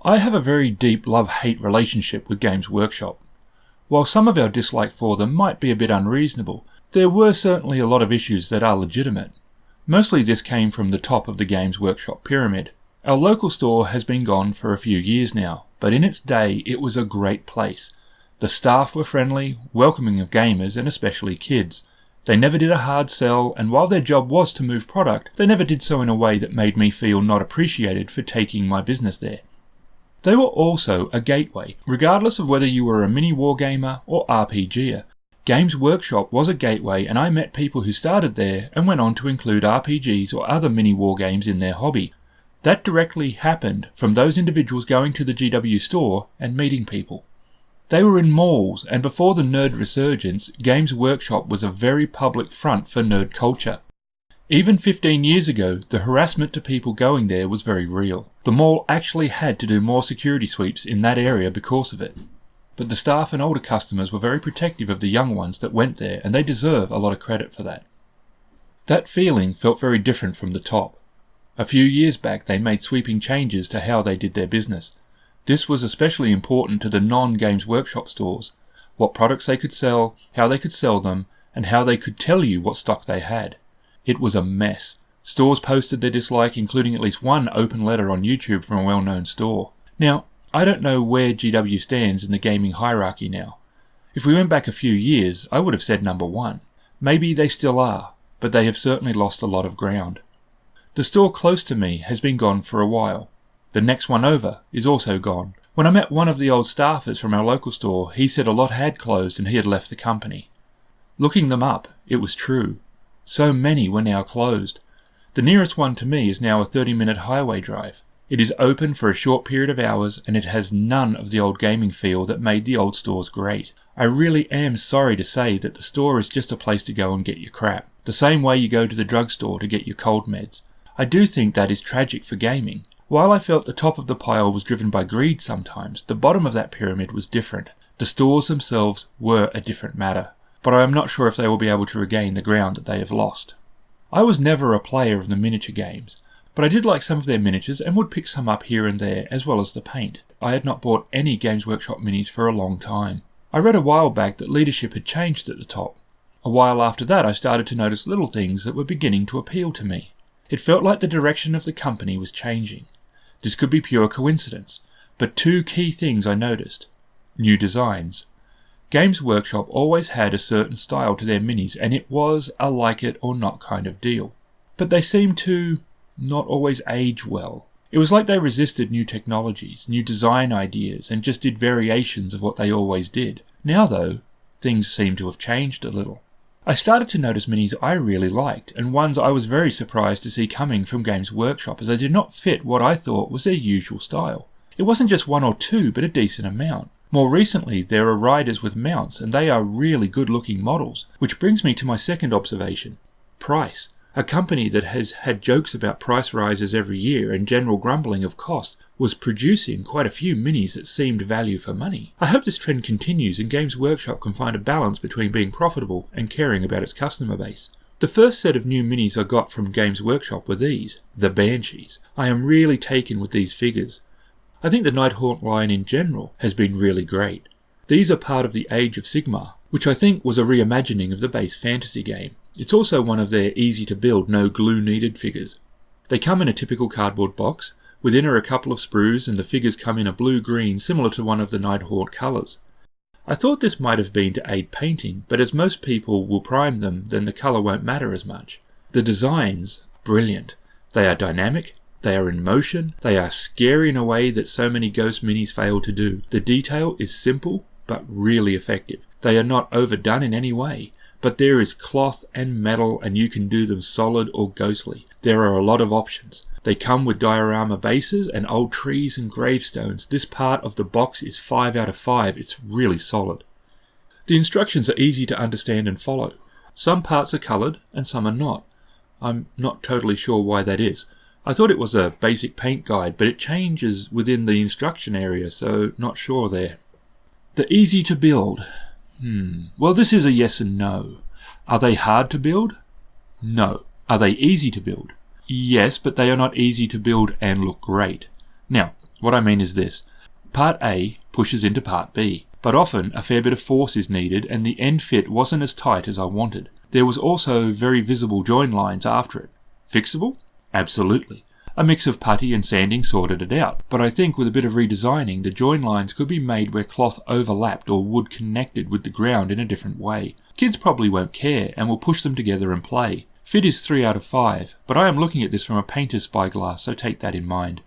I have a very deep love-hate relationship with Games Workshop. While some of our dislike for them might be a bit unreasonable, there were certainly a lot of issues that are legitimate. Mostly this came from the top of the Games Workshop pyramid. Our local store has been gone for a few years now, but in its day it was a great place. The staff were friendly, welcoming of gamers and especially kids. They never did a hard sell, and while their job was to move product, they never did so in a way that made me feel not appreciated for taking my business there. They were also a gateway, regardless of whether you were a mini wargamer or RPGer. Games Workshop was a gateway, and I met people who started there and went on to include RPGs or other mini wargames in their hobby. That directly happened from those individuals going to the GW store and meeting people. They were in malls, and before the nerd resurgence, Games Workshop was a very public front for nerd culture. Even 15 years ago, the harassment to people going there was very real. The mall actually had to do more security sweeps in that area because of it. But the staff and older customers were very protective of the young ones that went there, and they deserve a lot of credit for that. That feeling felt very different from the top. A few years back, they made sweeping changes to how they did their business. This was especially important to the non-Games Workshop stores, what products they could sell, how they could sell them, and how they could tell you what stock they had. It was a mess. Stores posted their dislike, including at least one open letter on YouTube from a well-known store. Now, I don't know where GW stands in the gaming hierarchy now. If we went back a few years, I would have said number 1. Maybe they still are, but they have certainly lost a lot of ground. The store close to me has been gone for a while. The next one over is also gone. When I met one of the old staffers from our local store, he said a lot had closed and he had left the company. Looking them up, it was true. So many were now closed. The nearest one to me is now a 30-minute highway drive. It is open for a short period of hours, and it has none of the old gaming feel that made the old stores great. I really am sorry to say that the store is just a place to go and get your crap, the same way you go to the drugstore to get your cold meds. I do think that is tragic for gaming. While I felt the top of the pile was driven by greed sometimes, the bottom of that pyramid was different. The stores themselves were a different matter, but I am not sure if they will be able to regain the ground that they have lost. I was never a player of the miniature games, but I did like some of their miniatures and would pick some up here and there, as well as the paint. I had not bought any Games Workshop minis for a long time. I read a while back that leadership had changed at the top. A while after that I started to notice little things that were beginning to appeal to me. It felt like the direction of the company was changing. This could be pure coincidence, but 2 key things I noticed. New designs. Games Workshop always had a certain style to their minis, and it was a like it or not kind of deal. But they seemed to not always age well. It was like they resisted new technologies, new design ideas, and just did variations of what they always did. Now though, things seem to have changed a little. I started to notice minis I really liked, and ones I was very surprised to see coming from Games Workshop, as they did not fit what I thought was their usual style. It wasn't just 1 or 2, but a decent amount. More recently, there are riders with mounts, and they are really good-looking models, which brings me to my second observation. Price. A company that has had jokes about price rises every year and general grumbling of cost was producing quite a few minis that seemed value for money. I hope this trend continues and Games Workshop can find a balance between being profitable and caring about its customer base. The first set of new minis I got from Games Workshop were these, the Banshees. I am really taken with these figures. I think the Nighthaunt line in general has been really great. These are part of the Age of Sigmar, which I think was a reimagining of the base fantasy game. It's also one of their easy-to-build, no-glue-needed figures. They come in a typical cardboard box. Within are a couple of sprues, and the figures come in a blue-green similar to one of the Nighthaunt colours. I thought this might have been to aid painting, but as most people will prime them, then the colour won't matter as much. The designs, brilliant. They are dynamic, they are in motion, they are scary in a way that so many Ghost minis fail to do. The detail is simple, but really effective. They are not overdone in any way. But there is cloth and metal, and you can do them solid or ghostly. There are a lot of options. They come with diorama bases and old trees and gravestones. This part of the box is 5 out of 5. It's really solid. The instructions are easy to understand and follow. Some parts are coloured and some are not. I'm not totally sure why that is. I thought it was a basic paint guide, but it changes within the instruction area, so not sure there. The easy to build. Well, this is a yes and no. Are they hard to build? No. Are they easy to build? Yes, but they are not easy to build and look great. Now, What I mean is this. Part A pushes into Part B, but often a fair bit of force is needed and the end fit wasn't as tight as I wanted. There was also very visible join lines after it. Fixable? Absolutely. A mix of putty and sanding sorted it out, but I think with a bit of redesigning, the join lines could be made where cloth overlapped or wood connected with the ground in a different way. Kids probably won't care and will push them together and play. Fit is 3 out of 5, but I am looking at this from a painter's spyglass, so take that in mind.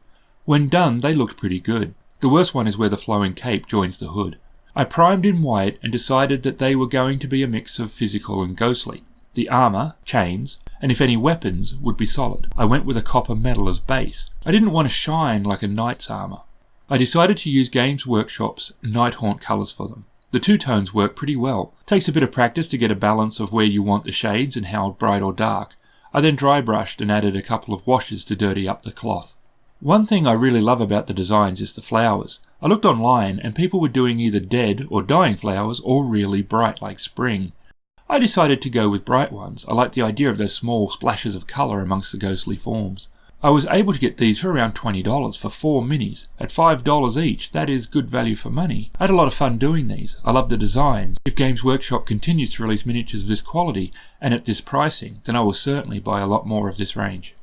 When done, they looked pretty good. The worst one is where the flowing cape joins the hood. I primed in white and decided that they were going to be a mix of physical and ghostly. The armour, chains, and if any weapons, would be solid. I went with a copper metal as base. I didn't want to shine like a knight's armour. I decided to use Games Workshop's Nighthaunt colours for them. The two tones work pretty well. Takes a bit of practice to get a balance of where you want the shades and how bright or dark. I then dry brushed and added a couple of washes to dirty up the cloth. One thing I really love about the designs is the flowers. I looked online and people were doing either dead or dying flowers or really bright like spring. I decided to go with bright ones. I like the idea of those small splashes of colour amongst the ghostly forms. I was able to get these for around $20 for 4 minis. At $5 each, that is good value for money. I had a lot of fun doing these. I love the designs. If Games Workshop continues to release miniatures of this quality and at this pricing, then I will certainly buy a lot more of this range.